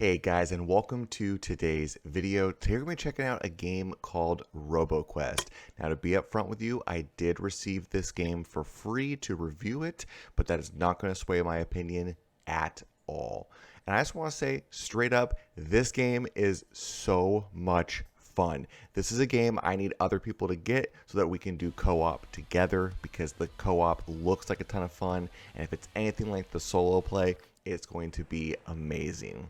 Hey guys, and welcome to today's video. Today we're going to be checking out a game called Roboquest. Now, to be upfront with you, I did receive this game for free to review it, but that is not going to sway my opinion at all. And I just want to say straight up, this game is so much fun. This is a game I need other people to get so that we can do co-op together, because the co-op looks like a ton of fun, and if it's anything like the solo play, it's going to be amazing.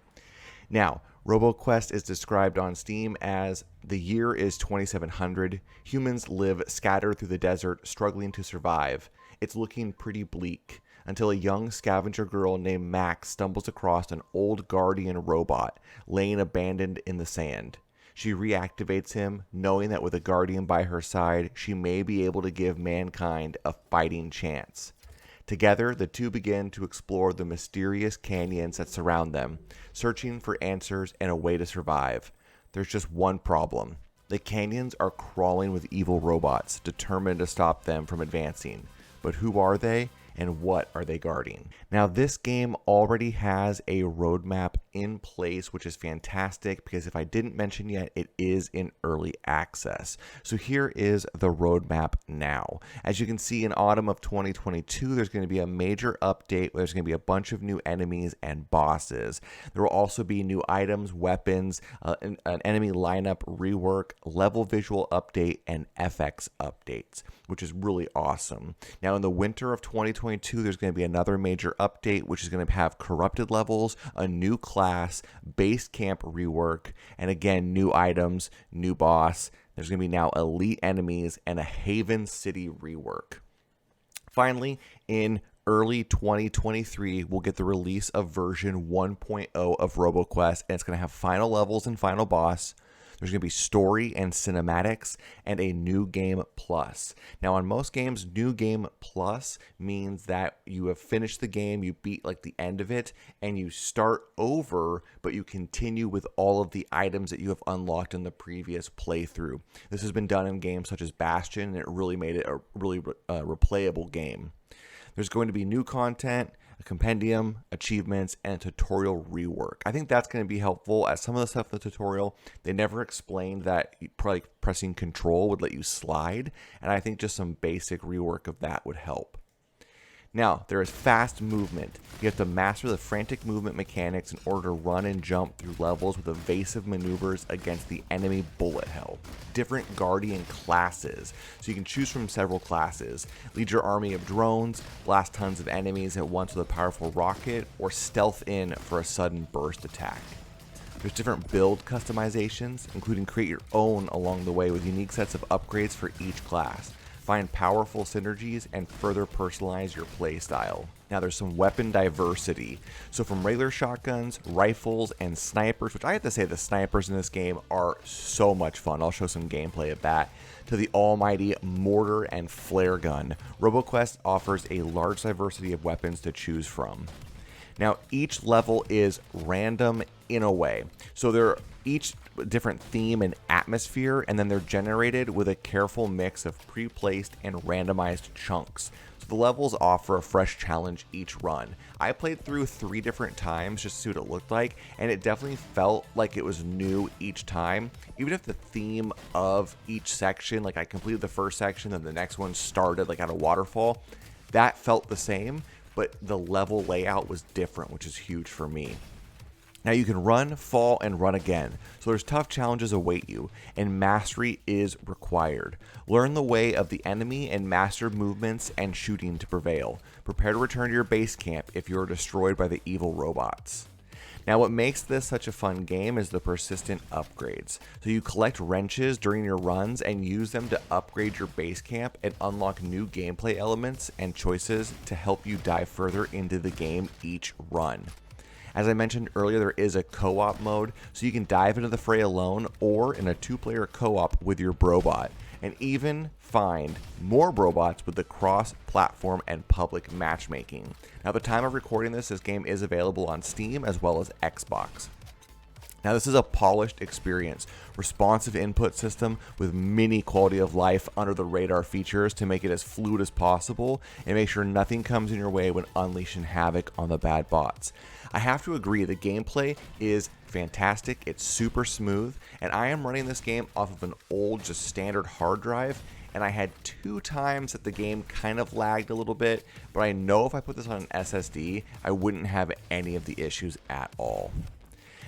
Now, Roboquest is described on Steam as the year is 2700. Humans live scattered through the desert, struggling to survive. It's looking pretty bleak until a young scavenger girl named Max stumbles across an old guardian robot laying abandoned in the sand. She reactivates him, knowing that with a guardian by her side, she may be able to give mankind a fighting chance. Together, the two begin to explore the mysterious canyons that surround them, searching for answers and a way to survive. There's just one problem. The canyons are crawling with evil robots, determined to stop them from advancing. But who are they, and what are they guarding? Now, this game already has a roadmap in place, which is fantastic, because if I didn't mention yet, it is in early access. So here is the roadmap now. As you can see, in autumn of 2022, there's going to be a major update where there's going to be a bunch of new enemies and bosses. There will also be new items, weapons, an enemy lineup rework, level visual update, and FX updates, which is really awesome. Now, in the winter of 2022, there's going to be another major update, which is going to have corrupted levels, a new class, base camp rework, and again, new items, new boss. There's going to be now elite enemies and a Haven City rework. Finally, in early 2023, we'll get the release of version 1.0 of Roboquest, and it's going to have final levels and final boss. There's going to be story and cinematics and a new game plus. Now, on most games, new game plus means that you have finished the game, you beat like the end of it, and you start over, but you continue with all of the items that you have unlocked in the previous playthrough. This has been done in games such as Bastion, and it really made it a really replayable game. There's going to be new content, a compendium, achievements, and a tutorial rework. I think that's going to be helpful, as some of the stuff in the tutorial, they never explained that probably pressing control would let you slide, and I think just some basic rework of that would help. Now, there is fast movement. You have to master the frantic movement mechanics in order to run and jump through levels with evasive maneuvers against the enemy bullet hell. Different guardian classes, so you can choose from several classes. Lead your army of drones, blast tons of enemies at once with a powerful rocket, or stealth in for a sudden burst attack. There's different build customizations, including create your own along the way with unique sets of upgrades for each class. Find powerful synergies and further personalize your playstyle. Now, there's some weapon diversity. So from regular shotguns, rifles, and snipers, which I have to say the snipers in this game are so much fun. I'll show some gameplay of that. To the almighty mortar and flare gun, Roboquest offers a large diversity of weapons to choose from. Now, each level is random in a way. So they're each different theme and atmosphere, and then they're generated with a careful mix of pre-placed and randomized chunks. So the levels offer a fresh challenge each run. I played through 3 different times just to see what it looked like, and it definitely felt like it was new each time. Even if the theme of each section, like I completed the first section and the next one started like at a waterfall, that felt the same, but the level layout was different, which is huge for me. Now, you can run, fall, and run again, so there's tough challenges await you, and mastery is required. Learn the way of the enemy and master movements and shooting to prevail. Prepare to return to your base camp if you are destroyed by the evil robots. Now, what makes this such a fun game is the persistent upgrades. So you collect wrenches during your runs and use them to upgrade your base camp and unlock new gameplay elements and choices to help you dive further into the game each run. As I mentioned earlier, there is a co-op mode, so you can dive into the fray alone or in a 2-player co-op with your Brobot, and even find more Brobots with the cross-platform and public matchmaking. Now, at the time of recording this game is available on Steam as well as Xbox. Now this is a polished experience, responsive input system with mini quality of life under the radar features to make it as fluid as possible and make sure nothing comes in your way when unleashing havoc on the bad bots. I have to agree, the gameplay is fantastic, it's super smooth, and I am running this game off of an old, just standard hard drive, and I had 2 times that the game kind of lagged a little bit, but I know if I put this on an SSD, I wouldn't have any of the issues at all.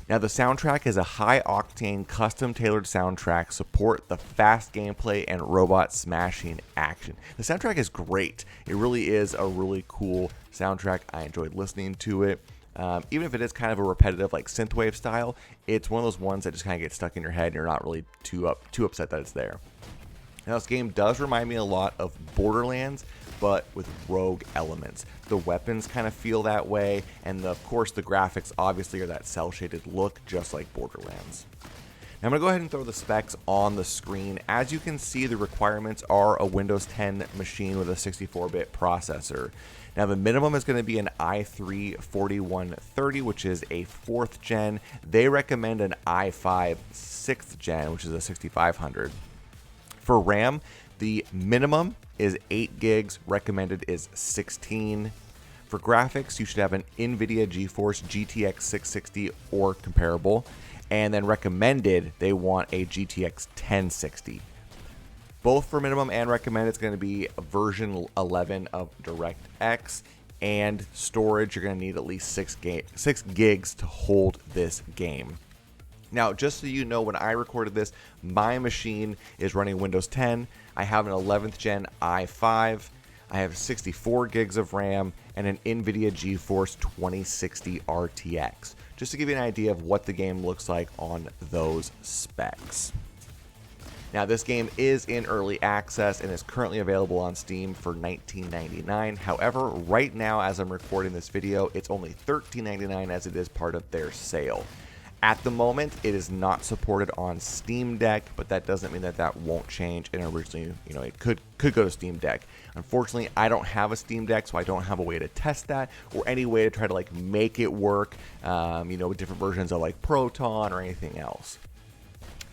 Now the soundtrack is a high-octane, custom-tailored soundtrack, support the fast gameplay and robot smashing action. The soundtrack is great. It really is a really cool soundtrack. I enjoyed listening to it. Even if it is kind of a repetitive, like synthwave style, it's one of those ones that just kind of gets stuck in your head and you're not really too upset that it's there. Now this game does remind me a lot of Borderlands, but with rogue elements. The weapons kind of feel that way, and of course the graphics obviously are that cel-shaded look, just like Borderlands. Now I'm going to go ahead and throw the specs on the screen. As you can see, the requirements are a Windows 10 machine with a 64-bit processor. Now the minimum is going to be an i3-4130, which is a 4th gen. They recommend an i5 6th gen, which is a 6500. For RAM, the minimum is 8 gigs, recommended is 16. For graphics, you should have an NVIDIA GeForce GTX 660 or comparable, and then recommended, they want a GTX 1060. Both for minimum and recommended, it's going to be version 11 of DirectX, and storage, you're going to need at least 6 gigs to hold this game. Now, just so you know, when I recorded this, my machine is running Windows 10. I have an 11th gen i5. I have 64 gigs of RAM and an NVIDIA GeForce 2060 RTX. Just to give you an idea of what the game looks like on those specs. Now, this game is in early access and is currently available on Steam for $19.99. However, right now, as I'm recording this video, it's only $13.99 as it is part of their sale. At the moment, it is not supported on Steam Deck, but that doesn't mean that that won't change. And originally, it could go to Steam Deck. Unfortunately, I don't have a Steam Deck, so I don't have a way to test that or any way to try to make it work, with different versions of Proton or anything else.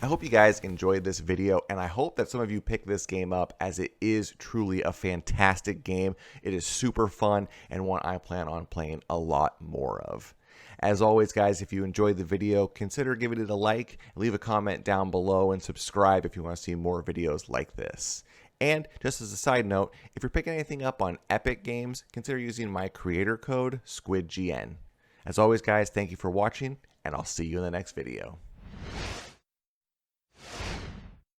I hope you guys enjoyed this video, and I hope that some of you pick this game up, as it is truly a fantastic game. It is super fun and one I plan on playing a lot more of. As always, guys, if you enjoyed the video, consider giving it a like, leave a comment down below, and subscribe if you want to see more videos like this. And just as a side note, if you're picking anything up on Epic Games, consider using my creator code, SquidGN. As always, guys, thank you for watching, and I'll see you in the next video.